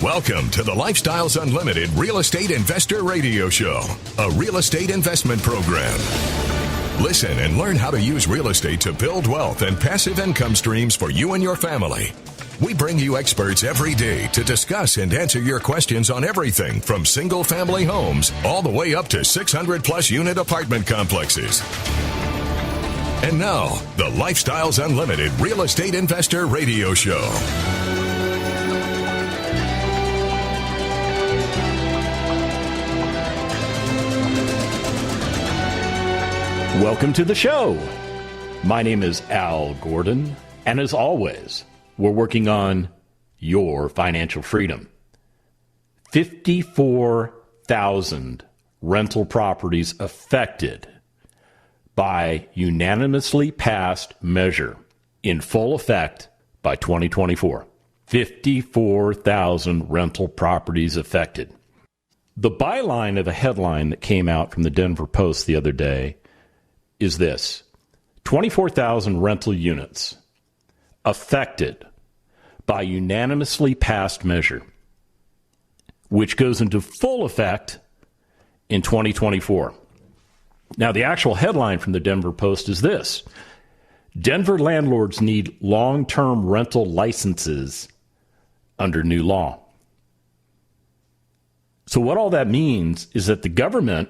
Welcome to the Lifestyles Unlimited Real Estate Investor Radio Show, a real estate investment program. Listen and learn how to use real estate to build wealth and passive income streams for you and your family. We bring you experts every day to discuss and answer your questions on everything from single-family homes all the way up to 600-plus unit apartment complexes. And now, the Lifestyles Unlimited Real Estate Investor Radio Show. Welcome to the show. My name is Al Gordon, and as always, we're working on your financial freedom. 54,000 rental properties affected by unanimously passed measure in full effect by 2024. 54,000 rental properties affected. The byline of a headline that came out from the Denver Post the other day is this: 24,000 rental units affected by unanimously passed measure, which goes into full effect in 2024. Now, the actual headline from the Denver Post is this: Denver landlords need long-term rental licenses under new law. So what all that means is that the government,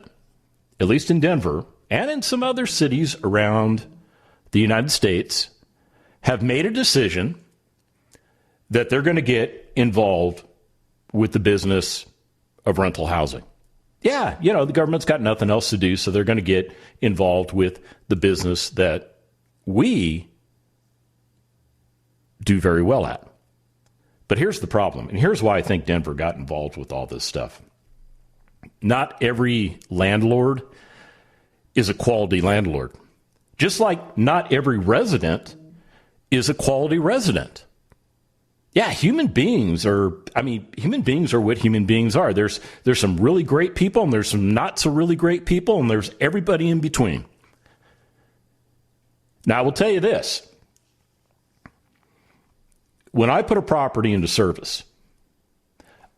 at least in Denver, and in some other cities around the United States, have made a decision that they're going to get involved with the business of rental housing. Yeah, the government's got nothing else to do, so they're going to get involved with the business that we do very well at. But here's the problem, and here's why I think Denver got involved with all this stuff. Not every landlord is a quality landlord. Just like not every resident is a quality resident. Yeah, human beings are what human beings are. There's some really great people, and there's some not so really great people, and there's everybody in between. Now, I will tell you this. When I put a property into service,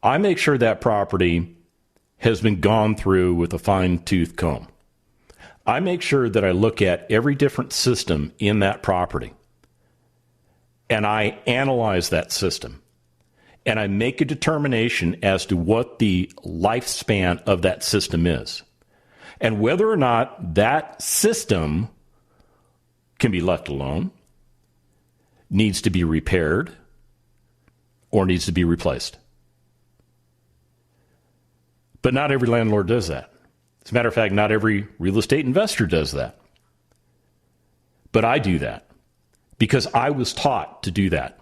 I make sure that property has been gone through with a fine-tooth comb. I make sure that I look at every different system in that property, and I analyze that system, and I make a determination as to what the lifespan of that system is, and whether or not that system can be left alone, needs to be repaired, or needs to be replaced. But not every landlord does that. As a matter of fact, not every real estate investor does that. But I do that because I was taught to do that.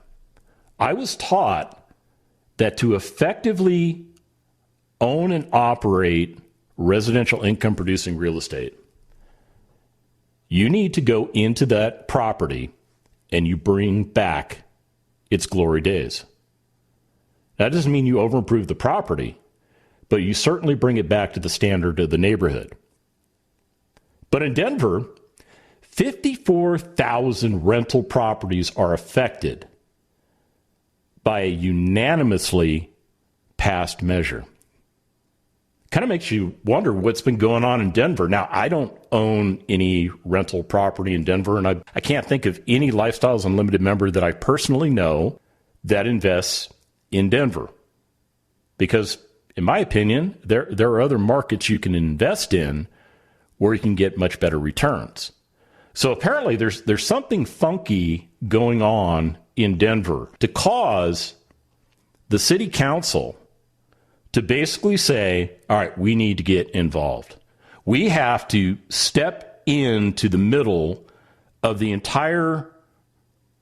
I was taught that to effectively own and operate residential income producing real estate, you need to go into that property and you bring back its glory days. That doesn't mean you over-improve the property, but you certainly bring it back to the standard of the neighborhood. But in Denver, 54,000 rental properties are affected by a unanimously passed measure. Kind of makes you wonder what's been going on in Denver. Now, I don't own any rental property in Denver, and I can't think of any Lifestyles Unlimited member that I personally know that invests in Denver. Because in my opinion, there are other markets you can invest in where you can get much better returns. So apparently there's something funky going on in Denver to cause the city council to basically say, all right, we need to get involved. We have to step into the middle of the entire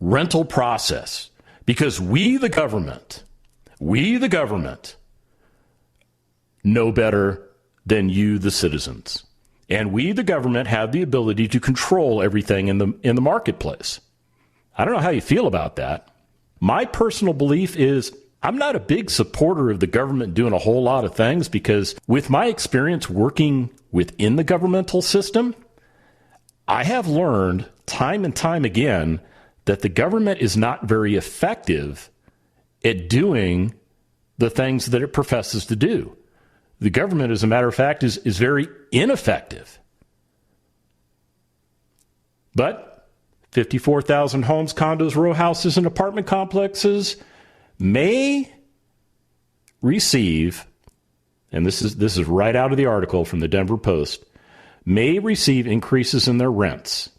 rental process because we, the government, know better than you, the citizens. And we, the government, have the ability to control everything in the marketplace. I don't know how you feel about that. My personal belief is I'm not a big supporter of the government doing a whole lot of things because with my experience working within the governmental system, I have learned time and time again that the government is not very effective at doing the things that it professes to do. The government, as a matter of fact, is very ineffective. But 54,000 homes, condos, row houses, and apartment complexes may receive, and this is right out of the article from the Denver Post, may receive increases in their rents.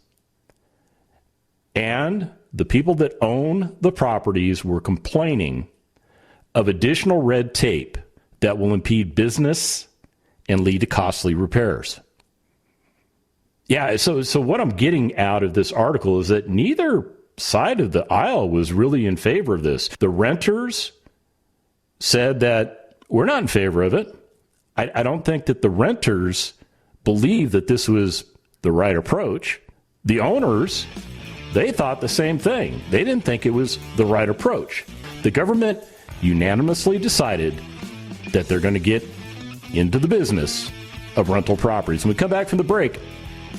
And the people that own the properties were complaining of additional red tape that will impede business and lead to costly repairs. Yeah, so what I'm getting out of this article is that neither side of the aisle was really in favor of this. The renters said that we're not in favor of it. I don't think that the renters believe that this was the right approach. The owners, they thought the same thing. They didn't think it was the right approach. The government unanimously decided that they're going to get into the business of rental properties. When we come back from the break,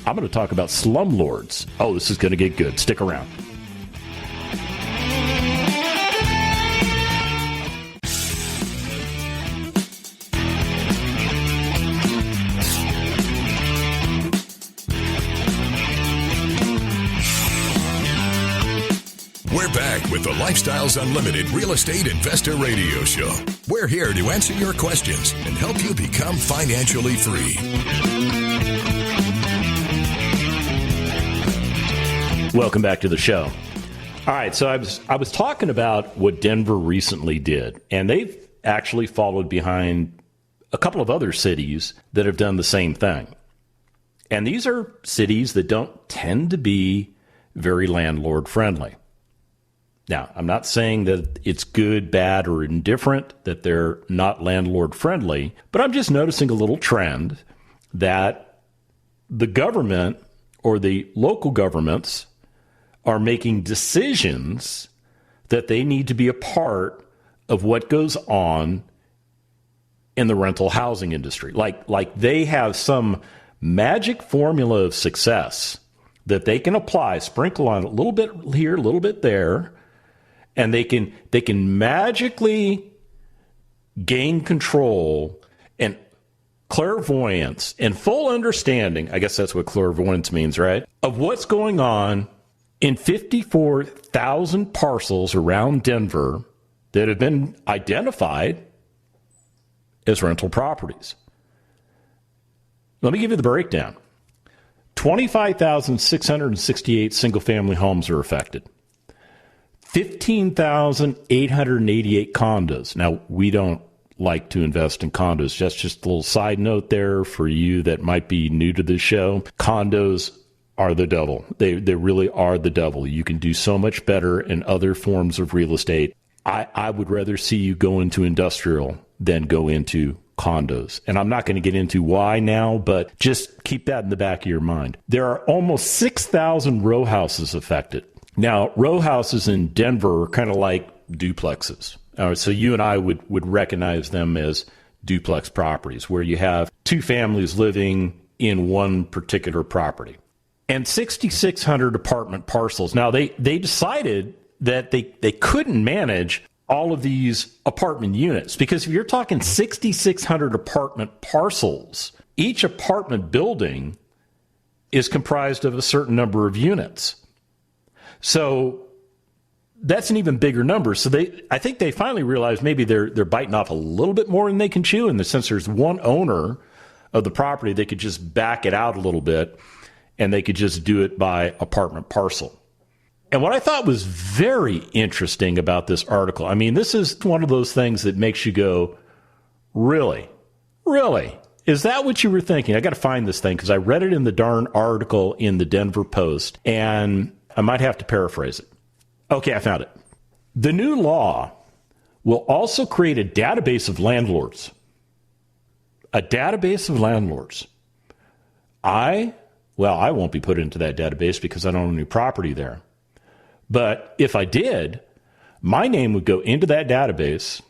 I'm going to talk about slumlords. Oh, this is going to get good. Stick around. We're back with the Lifestyles Unlimited Real Estate Investor Radio Show. We're here to answer your questions and help you become financially free. Welcome back to the show. All right, so I was talking about what Denver recently did, and they've actually followed behind a couple of other cities that have done the same thing. And these are cities that don't tend to be very landlord friendly. Now, I'm not saying that it's good, bad, or indifferent that they're not landlord friendly, but I'm just noticing a little trend that the government or the local governments are making decisions that they need to be a part of what goes on in the rental housing industry. Like they have some magic formula of success that they can apply, sprinkle on a little bit here, a little bit there, and they can magically gain control and clairvoyance and full understanding, I guess that's what clairvoyance means, right, of what's going on in 54,000 parcels around Denver that have been identified as rental properties. Let me give you the breakdown. 25,668 single-family homes are affected. 15,888 condos. Now, we don't like to invest in condos. That's just a little side note there for you that might be new to this show. Condos are the devil. They really are the devil. You can do so much better in other forms of real estate. I would rather see you go into industrial than go into condos. And I'm not going to get into why now, but just keep that in the back of your mind. There are almost 6,000 row houses affected. Now, row houses in Denver are kind of like duplexes. So you and I would recognize them as duplex properties where you have two families living in one particular property. And 6,600 apartment parcels. Now, they decided that they couldn't manage all of these apartment units because if you're talking 6,600 apartment parcels, each apartment building is comprised of a certain number of units. So that's an even bigger number. So I think they finally realized maybe they're biting off a little bit more than they can chew. And since there's one owner of the property, they could just back it out a little bit and they could just do it by apartment parcel. And what I thought was very interesting about this article, I mean, this is one of those things that makes you go, really? Really? Is that what you were thinking? I got to find this thing because I read it in the darn article in the Denver Post, and I might have to paraphrase it. Okay, I found it. The new law will also create a database of landlords. A database of landlords. I won't be put into that database because I don't own any property there. But if I did, my name would go into that database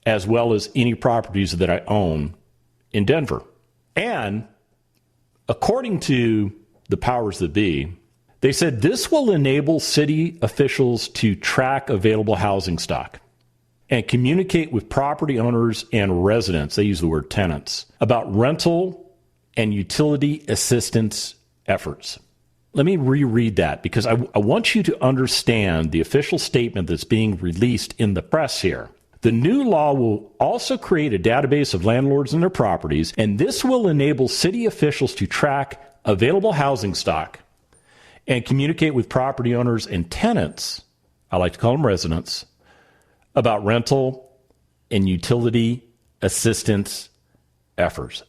as well as any properties that I own in Denver. And according to the powers that be, they said this will enable city officials to track available housing stock. and communicate with property owners and residents, they use the word tenants, about rental and utility assistance efforts. Let me reread that because I want you to understand the official statement that's being released in the press here. The new law will also create a database of landlords and their properties, and this will enable city officials to track available housing stock and communicate with property owners and tenants, I like to call them residents, about rental and utility assistance efforts.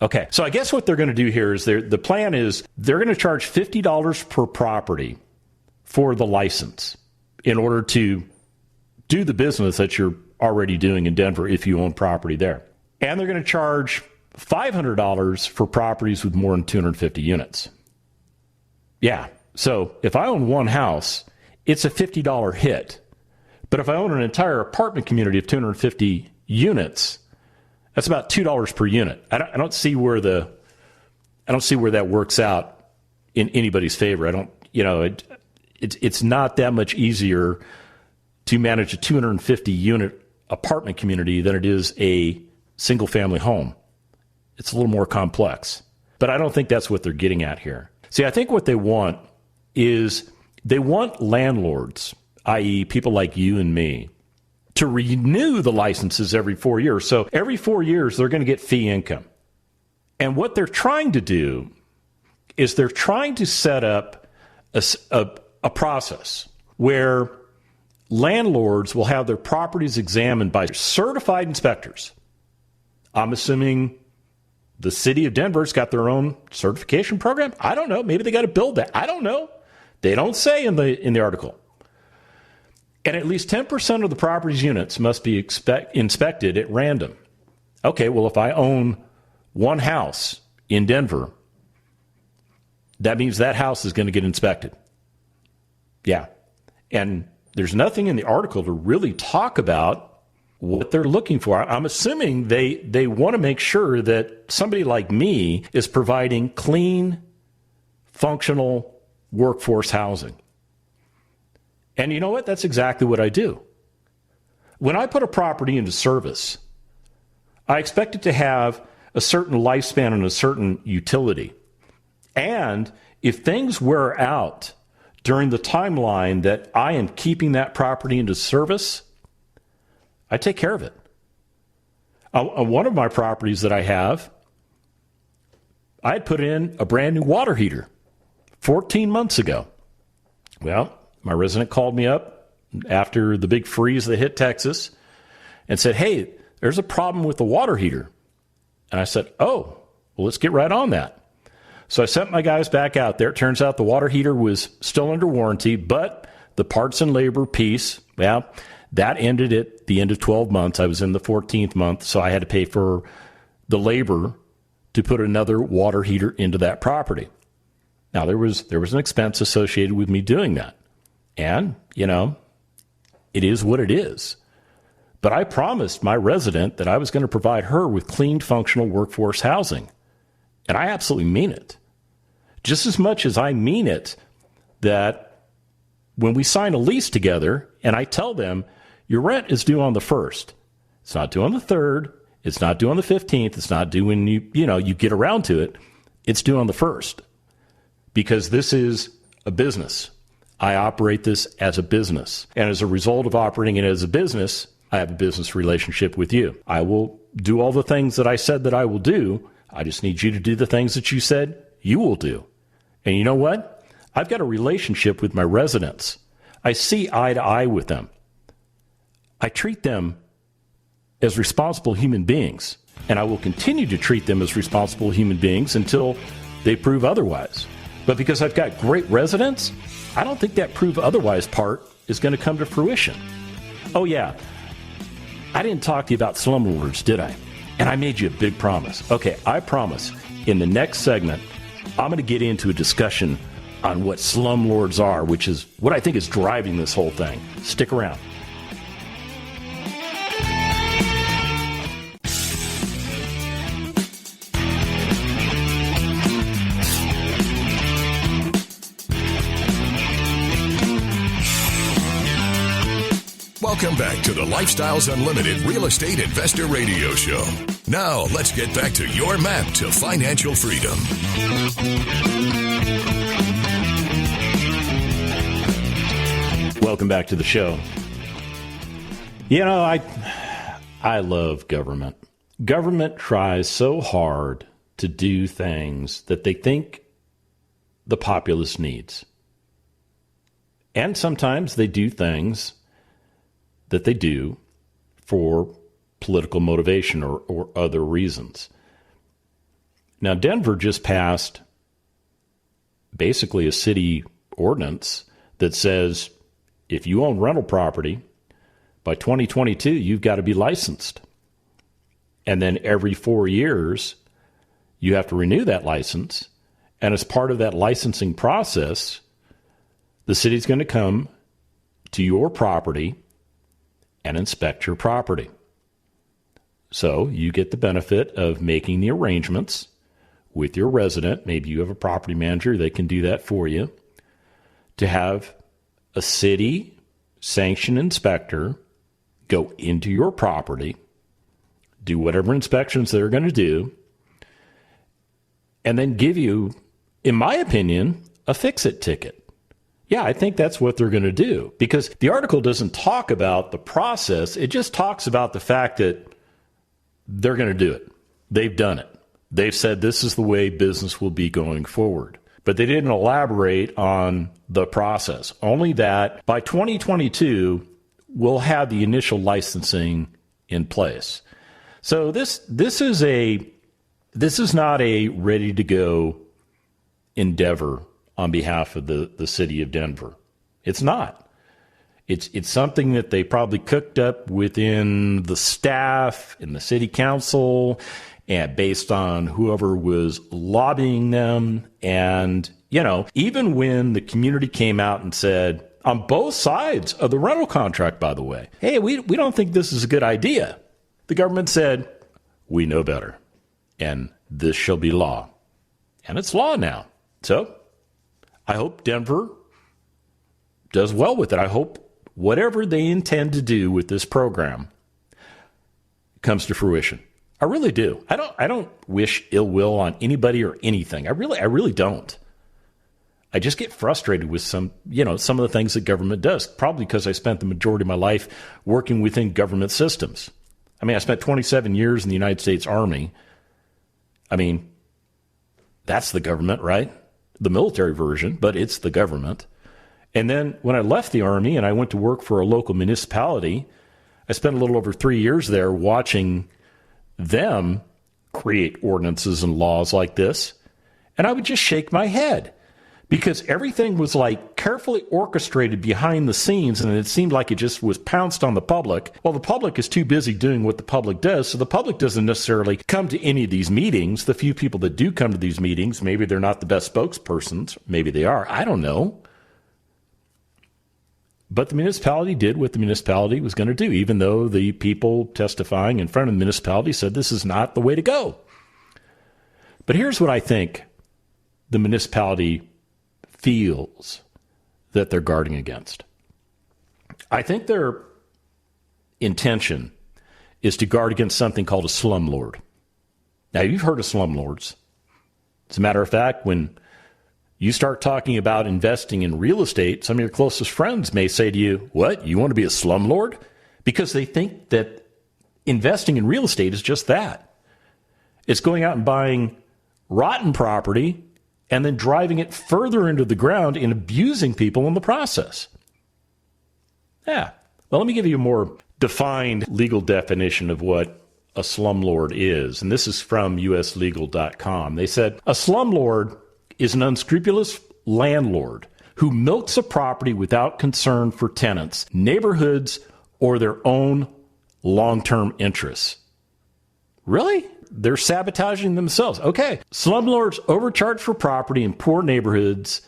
Okay, so I guess what they're going to do here is the plan is they're going to charge $50 per property for the license in order to do the business that you're already doing in Denver if you own property there. And they're going to charge $500 for properties with more than 250 units. Yeah, so if I own one house, it's a $50 hit. But if I own an entire apartment community of 250 units, that's about $2 per unit. I don't see where that works out in anybody's favor. It's not that much easier to manage a 250 unit apartment community than it is a single family home. It's a little more complex. But I don't think that's what they're getting at here. See, I think what they want is they want landlords, i.e. people like you and me, to renew the licenses every 4 years. So every 4 years, they're going to get fee income. And what they're trying to do is they're trying to set up a process where landlords will have their properties examined by certified inspectors. I'm assuming the city of Denver's got their own certification program. I don't know. Maybe they got to build that. I don't know. They don't say in the article. And at least 10% of the property's units must be inspected at random. Okay, well, if I own one house in Denver, that means that house is going to get inspected. Yeah. And there's nothing in the article to really talk about what they're looking for. I'm assuming they want to make sure that somebody like me is providing clean, functional workforce housing. And you know what? That's exactly what I do. When I put a property into service, I expect it to have a certain lifespan and a certain utility. And if things wear out during the timeline that I am keeping that property into service, I take care of it. On one of my properties that I have, I had put in a brand new water heater 14 months ago. Well, my resident called me up after the big freeze that hit Texas and said, hey, there's a problem with the water heater. And I said, oh, well, let's get right on that. So I sent my guys back out there. It turns out the water heater was still under warranty, but the parts and labor piece, well, that ended at the end of 12 months. I was in the 14th month, so I had to pay for the labor to put another water heater into that property. Now, there was an expense associated with me doing that. And, it is what it is. But I promised my resident that I was going to provide her with clean, functional workforce housing. And I absolutely mean it. Just as much as I mean it that when we sign a lease together and I tell them, your rent is due on the 1st. It's not due on the 3rd. It's not due on the 15th. It's not due when you get around to it. It's due on the 1st. Because this is a business. I operate this as a business. And as a result of operating it as a business, I have a business relationship with you. I will do all the things that I said that I will do. I just need you to do the things that you said you will do. And you know what? I've got a relationship with my residents. I see eye to eye with them. I treat them as responsible human beings, and I will continue to treat them as responsible human beings until they prove otherwise. But because I've got great residents, I don't think that prove otherwise part is going to come to fruition. Oh, yeah. I didn't talk to you about Slumlords, did I? And I made you a big promise. Okay, I promise in the next segment, I'm going to get into a discussion on what slumlords are, which is what I think is driving this whole thing. Stick around. Welcome back to the Lifestyles Unlimited Real Estate Investor Radio Show. Now, let's get back to your map to financial freedom. Welcome back to the show. You know, I love government. Government tries so hard to do things that they think the populace needs. And sometimes they do things that they do for political motivation or other reasons. Now, Denver just passed basically a city ordinance that says if you own rental property, by 2022, you've got to be licensed. And then every 4 years, you have to renew that license. And as part of that licensing process, the city's going to come to your property and inspect your property. So you get the benefit of making the arrangements with your resident. Maybe you have a property manager, they can do that for you, to have a city sanctioned inspector go into your property, do whatever inspections they're going to do, and then give you, in my opinion, a fix-it ticket. Yeah, I think that's what they're going to do, because the article doesn't talk about the process. It just talks about the fact that they're going to do it. They've done it. They've said this is the way business will be going forward. But they didn't elaborate on the process. Only that by 2022, we'll have the initial licensing in place. So this is not a ready-to-go endeavor on behalf of the city of Denver. It's not. It's something that they probably cooked up within the staff in the city council and based on whoever was lobbying them. And, you know, even when the community came out and said, on both sides of the rental contract, by the way, hey, we don't think this is a good idea, the government said, we know better, and this shall be law. And it's law now. So I hope Denver does well with it. I hope whatever they intend to do with this program comes to fruition. I really do. I don't wish ill will on anybody or anything. I really don't. I just get frustrated with some of the things that government does, probably because I spent the majority of my life working within government systems. I mean, I spent 27 years in the United States Army. I mean, that's the government, right? The military version, but it's the government. And then when I left the Army and I went to work for a local municipality, I spent a little over 3 years there watching them create ordinances and laws like this. And I would just shake my head because everything was like carefully orchestrated behind the scenes, and it seemed like it just was pounced on the public. Well, the public is too busy doing what the public does, so the public doesn't necessarily come to any of these meetings. The few people that do come to these meetings, maybe they're not the best spokespersons. Maybe they are. I don't know. But the municipality did what the municipality was going to do, even though the people testifying in front of the municipality said this is not the way to go. But here's what I think the municipality feels that they're guarding against. I think their intention is to guard against something called a slumlord. Now, you've heard of slumlords. As a matter of fact, when you start talking about investing in real estate, some of your closest friends may say to you, what, you want to be a slumlord? Because they think that investing in real estate is just that. It's going out and buying rotten property and then driving it further into the ground and abusing people in the process. Yeah. Well, let me give you a more defined legal definition of what a slumlord is. And this is from uslegal.com. They said, a slumlord is an unscrupulous landlord who milks a property without concern for tenants, neighborhoods, or their own long-term interests. Really? They're sabotaging themselves. Okay. Slumlords overcharge for property in poor neighborhoods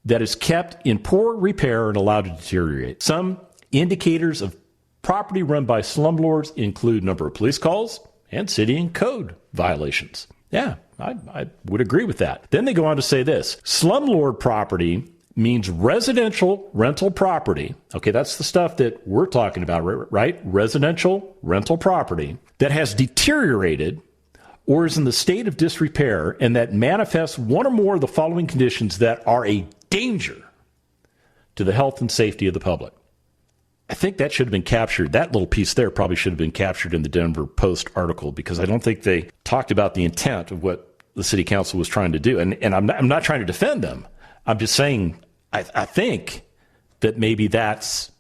that is kept in poor repair and allowed to deteriorate. Some indicators of property run by slumlords include number of police calls and city and code violations. Yeah, I would agree with that. Then they go on to say this. Slumlord property means residential rental property. Okay, that's the stuff that we're talking about, right? Residential rental property that has deteriorated or is in the state of disrepair and that manifests one or more of the following conditions that are a danger to the health and safety of the public. I think that should have been captured. That little piece there probably should have been captured in the Denver Post article, because I don't think they talked about the intent of what the city council was trying to do. And I'm not trying to defend them. I'm just saying I think that maybe that's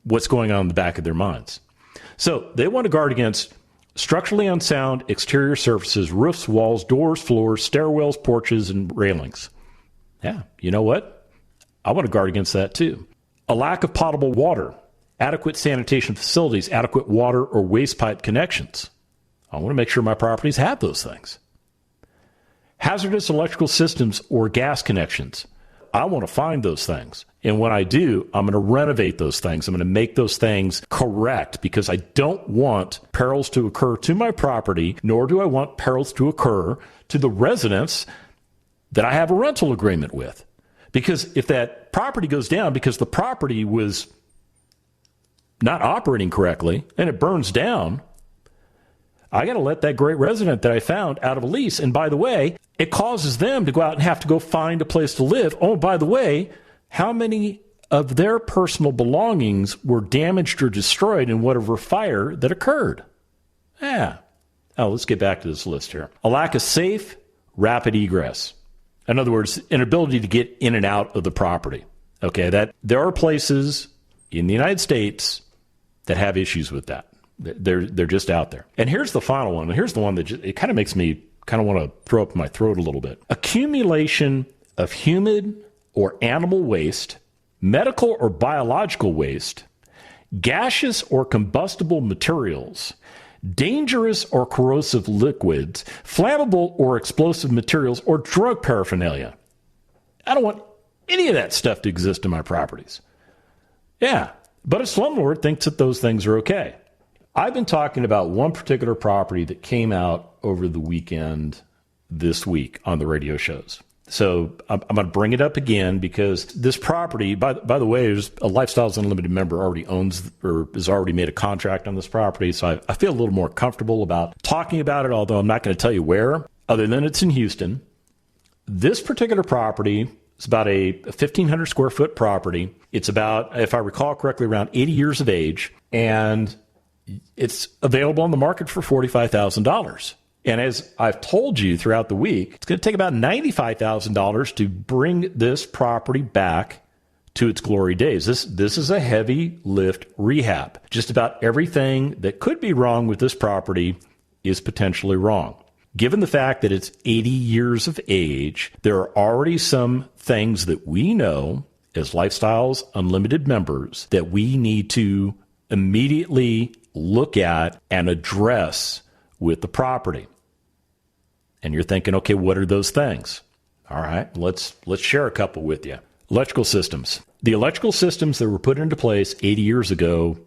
what's going on in the back of their minds. So they want to guard against structurally unsound exterior surfaces, roofs, walls, doors, floors, stairwells, porches, and railings. Yeah, you know what? I want to guard against that too. A lack of potable water, adequate sanitation facilities, adequate water or waste pipe connections. I want to make sure my properties have those things. Hazardous electrical systems or gas connections. I want to find those things. And when I do, I'm going to renovate those things. I'm going to make those things correct, because I don't want perils to occur to my property, nor do I want perils to occur to the residents that I have a rental agreement with. Because if that property goes down because the property was not operating correctly and it burns down, I got to let that great resident that I found out of a lease. And by the way, it causes them to go out and have to go find a place to live. Oh, by the way, how many of their personal belongings were damaged or destroyed in whatever fire that occurred? Yeah. Oh, let's get back to this list here. A lack of safe, rapid egress. In other words, an ability to get in and out of the property. Okay, that there are places in the United States that have issues with that. They're just out there. And here's the final one. And here's the one that it kind of makes me kind of want to throw up my throat a little bit. Accumulation of human or animal waste, medical or biological waste, gaseous or combustible materials, dangerous or corrosive liquids, flammable or explosive materials, or drug paraphernalia. I don't want any of that stuff to exist in my properties. Yeah, but a slumlord thinks that those things are okay. I've been talking about one particular property that came out over the weekend this week on the radio shows. So I'm going to bring it up again because this property, by the way, there's a Lifestyles Unlimited member already owns or has already made a contract on this property. So I feel a little more comfortable about talking about it, although I'm not going to tell you where, other than it's in Houston. This particular property is about a 1,500 square foot property. It's about, if I recall correctly, around 80 years of age, and it's available on the market for $45,000. And as I've told you throughout the week, it's going to take about $95,000 to bring this property back to its glory days. This is a heavy lift rehab. Just about everything that could be wrong with this property is potentially wrong. Given the fact that it's 80 years of age, there are already some things that we know as Lifestyles Unlimited members that we need to immediately look at and address with the property. And you're thinking, okay, what are those things? All right, let's share a couple with you. Electrical systems. The electrical systems that were put into place 80 years ago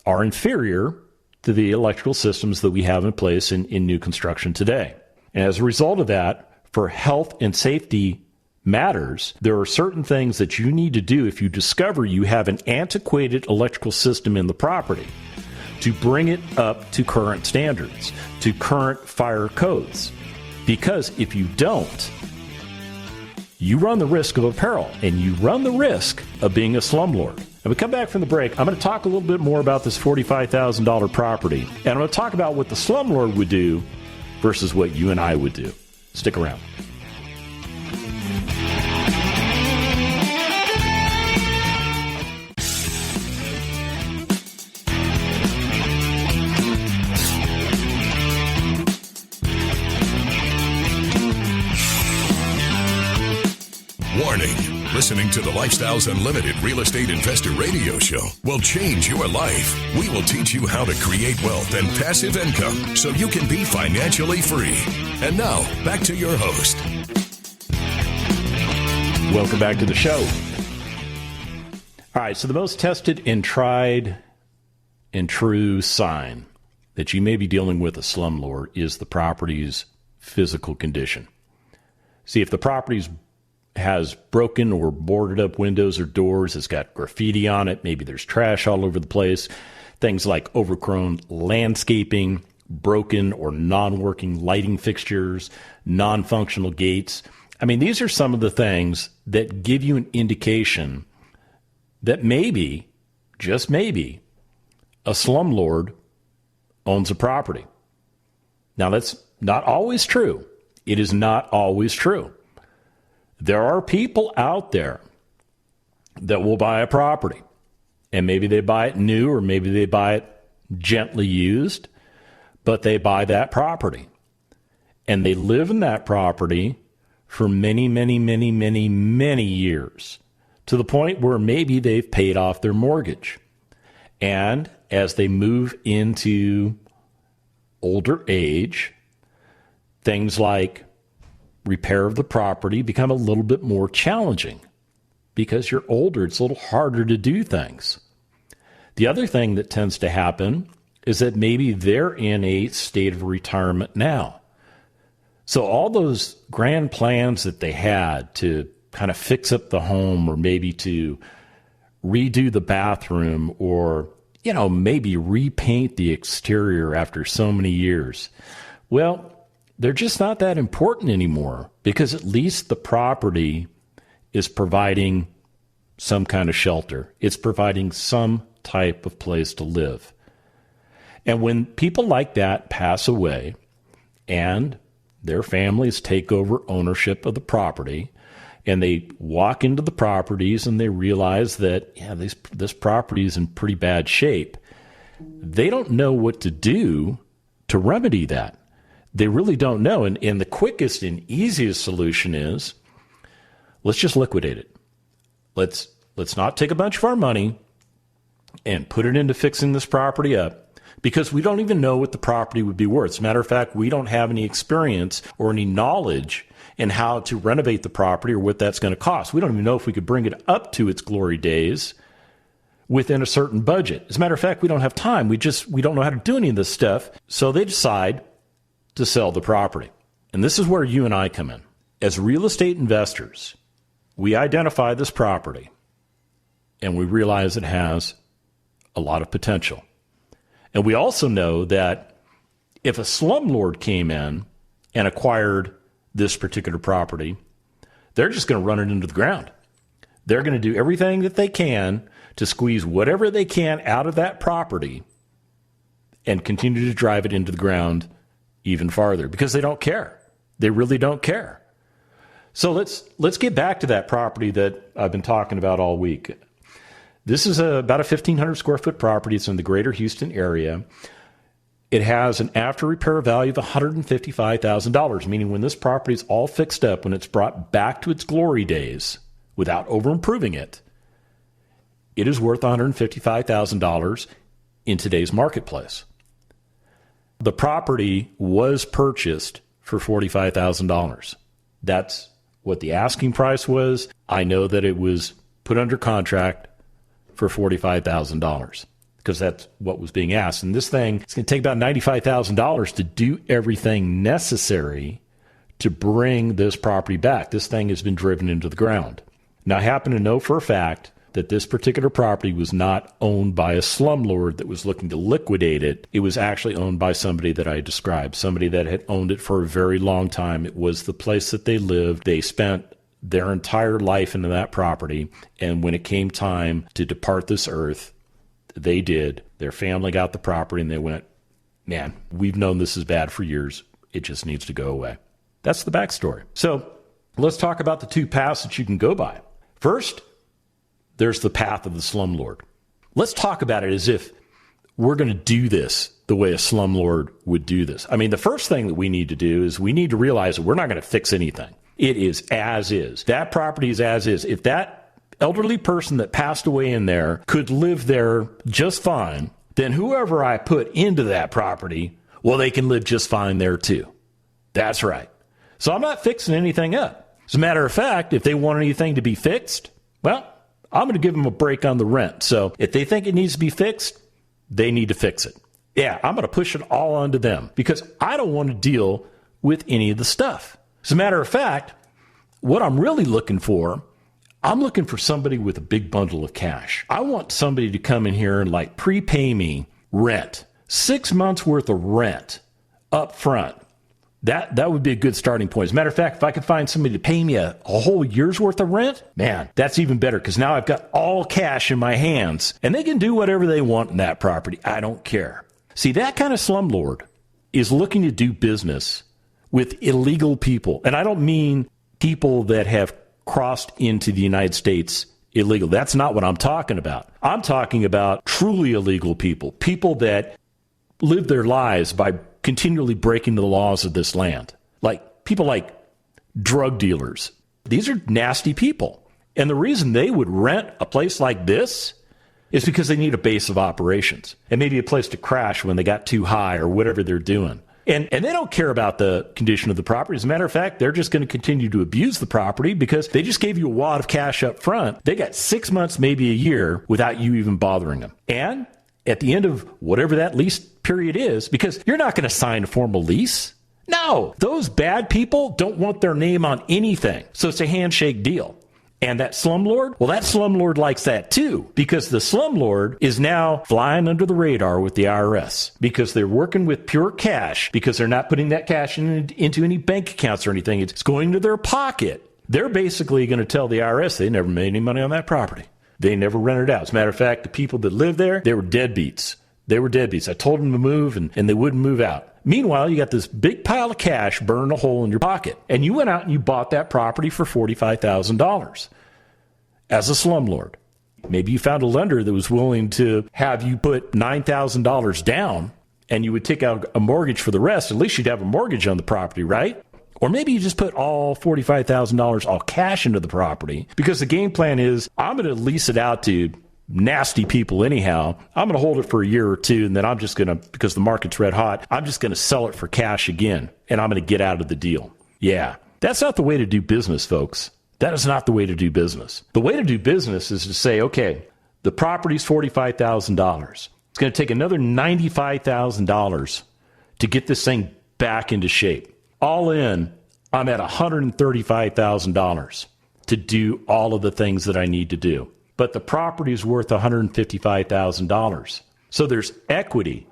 are inferior to the electrical systems that we have in place in new construction today. And as a result of that, for health and safety matters, there are certain things that you need to do if you discover you have an antiquated electrical system in the property to bring it up to current standards, to current fire codes. Because if you don't, you run the risk of a peril, and you run the risk of being a slumlord. When we come back from the break, I'm going to talk a little bit more about this $45,000 property, and I'm going to talk about what the slumlord would do versus what you and I would do. Stick around. Warning. Listening to the Lifestyles Unlimited Real Estate Investor Radio Show will change your life. We will teach you how to create wealth and passive income so you can be financially free. And now, back to your host. Welcome back to the show. All right, so the most tested and tried and true sign that you may be dealing with a slumlord is the property's physical condition. See, if the property's has broken or boarded up windows or doors. It's got graffiti on it. Maybe there's trash all over the place. Things like overgrown landscaping, broken or non-working lighting fixtures, non-functional gates. I mean, these are some of the things that give you an indication that maybe, just maybe, a slumlord owns a property. Now, that's not always true. It is not always true. There are people out there that will buy a property, and maybe they buy it new or maybe they buy it gently used, but they buy that property, and they live in that property for many, many, many, many, many years, to the point where maybe they've paid off their mortgage. And as they move into older age, things like repair of the property become a little bit more challenging. Because you're older, it's a little harder to do things. The other thing that tends to happen is that maybe they're in a state of retirement now. So all those grand plans that they had to kind of fix up the home, or maybe to redo the bathroom, or, maybe repaint the exterior after so many years, well, they're just not that important anymore, because at least the property is providing some kind of shelter. It's providing some type of place to live. And when people like that pass away and their families take over ownership of the property, and they walk into the properties and they realize that, this property is in pretty bad shape, they don't know what to do to remedy that. They really don't know. And the quickest and easiest solution is, let's just liquidate it. Let's not take a bunch of our money and put it into fixing this property up, because we don't even know what the property would be worth. As a matter of fact, we don't have any experience or any knowledge in how to renovate the property or what that's going to cost. We don't even know if we could bring it up to its glory days within a certain budget. As a matter of fact, we don't have time. We don't know how to do any of this stuff. So they decide to sell the property. And this is where you and I come in. As real estate investors, we identify this property and we realize it has a lot of potential. And we also know that if a slumlord came in and acquired this particular property, they're just going to run it into the ground. They're going to do everything that they can to squeeze whatever they can out of that property and continue to drive it into the ground even farther, because they don't care. They really don't care. So let's get back to that property that I've been talking about all week. This is about a 1,500 square foot property. It's in the greater Houston area. It has an after repair value of $155,000, meaning when this property is all fixed up, when it's brought back to its glory days without over improving it, it is worth $155,000 in today's marketplace. The property was purchased for $45,000. That's what the asking price was. I know that it was put under contract for $45,000 because that's what was being asked. And this thing, it's going to take about $95,000 to do everything necessary to bring this property back. This thing has been driven into the ground. Now, I happen to know for a fact that this particular property was not owned by a slumlord that was looking to liquidate it. It was actually owned by somebody that I described, somebody that had owned it for a very long time. It was the place that they lived. They spent their entire life into that property, and when it came time to depart this earth, they did. Their family got the property, and they went, man, we've known this is bad for years. It just needs to go away. That's the backstory. So let's talk about the two paths that you can go by. First, there's the path of the slumlord. Let's talk about it as if we're going to do this the way a slumlord would do this. I mean, the first thing that we need to do is we need to realize that we're not going to fix anything. It is as is. That property is as is. If that elderly person that passed away in there could live there just fine, then whoever I put into that property, well, they can live just fine there too. That's right. So I'm not fixing anything up. As a matter of fact, if they want anything to be fixed, well, I'm going to give them a break on the rent. So if they think it needs to be fixed, they need to fix it. Yeah, I'm going to push it all onto them because I don't want to deal with any of the stuff. As a matter of fact, What I'm really looking for, I'm looking for somebody with a big bundle of cash. I want somebody to come in here and like prepay me rent, 6 months worth of rent up front. That would be a good starting point. As a matter of fact, if I could find somebody to pay me a whole year's worth of rent, man, that's even better because now I've got all cash in my hands and they can do whatever they want in that property. I don't care. See, that kind of slumlord is looking to do business with illegal people. And I don't mean people that have crossed into the United States illegal. That's not what I'm talking about. I'm talking about truly illegal people, people that live their lives by continually breaking the laws of this land. Like people like drug dealers. These are nasty people. And the reason they would rent a place like this is because they need a base of operations and maybe a place to crash when they got too high or whatever they're doing. And they don't care about the condition of the property. As a matter of fact, they're just going to continue to abuse the property because they just gave you a wad of cash up front. They got 6 months, maybe a year without you even bothering them. And at the end of whatever that lease period is, because you're not going to sign a formal lease. No, those bad people don't want their name on anything. So it's a handshake deal. And that slumlord, well, that slumlord likes that too, because the slumlord is now flying under the radar with the IRS because they're working with pure cash, because they're not putting that cash into any bank accounts or anything. It's going to their pocket. They're basically going to tell the IRS they never made any money on that property. They never rented out. As a matter of fact, the people that lived there, they were deadbeats. They were deadbeats. I told them to move, and they wouldn't move out. Meanwhile, you got this big pile of cash burning a hole in your pocket. And you went out and you bought that property for $45,000 as a slumlord. Maybe you found a lender that was willing to have you put $9,000 down, and you would take out a mortgage for the rest. At least you'd have a mortgage on the property, right? Or maybe you just put all $45,000 all cash into the property because the game plan is, I'm going to lease it out to nasty people anyhow. I'm going to hold it for a year or two, and then I'm just going to, because the market's red hot, I'm just going to sell it for cash again, and I'm going to get out of the deal. Yeah, that's not the way to do business, folks. That is not the way to do business. The way to do business is to say, okay, the property's $45,000. It's going to take another $95,000 to get this thing back into shape. All in, I'm at $135,000 to do all of the things that I need to do. But the property is worth $155,000. So there's equity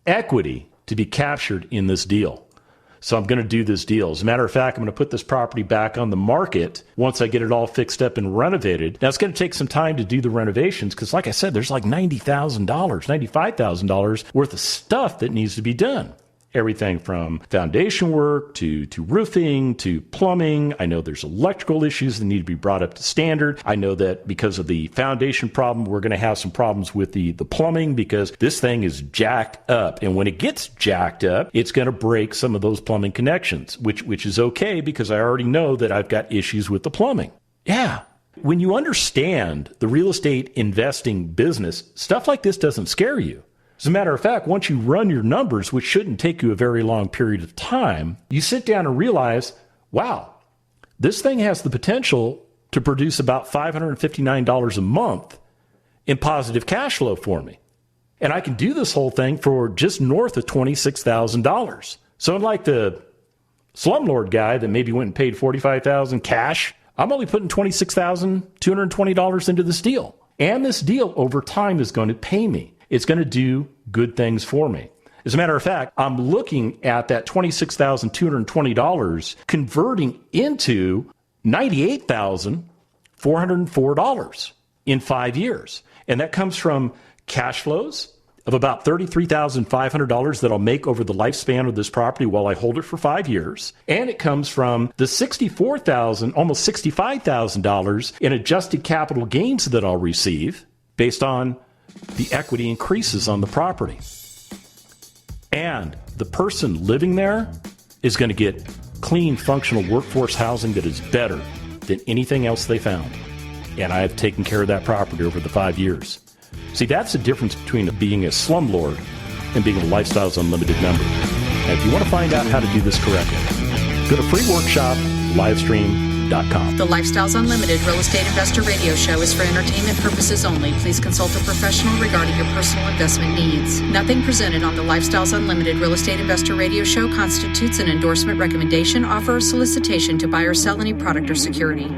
to be captured in this deal. So I'm going to do this deal. As a matter of fact, I'm going to put this property back on the market once I get it all fixed up and renovated. Now, it's going to take some time to do the renovations because, like I said, there's like $90,000, $95,000 worth of stuff that needs to be done. Everything from foundation work to roofing to plumbing. I know there's electrical issues that need to be brought up to standard. I know that because of the foundation problem, we're going to have some problems with the plumbing because this thing is jacked up. And when it gets jacked up, it's going to break some of those plumbing connections, which is okay because I already know that I've got issues with the plumbing. Yeah. When you understand the real estate investing business, stuff like this doesn't scare you. As a matter of fact, once you run your numbers, which shouldn't take you a very long period of time, you sit down and realize, wow, this thing has the potential to produce about $559 a month in positive cash flow for me. And I can do this whole thing for just north of $26,000. So unlike the slumlord guy that maybe went and paid $45,000 cash, I'm only putting $26,220 into this deal. And this deal over time is going to pay me. It's going to do good things for me. As a matter of fact, I'm looking at that $26,220 converting into $98,404 in 5 years. And that comes from cash flows of about $33,500 that I'll make over the lifespan of this property while I hold it for 5 years. And it comes from the $64,000, almost $65,000 in adjusted capital gains that I'll receive based on the equity increases on the property. And the person living there is going to get clean, functional workforce housing that is better than anything else they found. And I have taken care of that property over the 5 years. See, that's the difference between being a slumlord and being a Lifestyles Unlimited member. And if you want to find out how to do this correctly, go to free workshop, live stream, slumlord.com. The Lifestyles Unlimited Real Estate Investor Radio Show is for entertainment purposes only. Please consult a professional regarding your personal investment needs. Nothing presented on the Lifestyles Unlimited Real Estate Investor Radio Show constitutes an endorsement, recommendation, offer, or solicitation to buy or sell any product or security.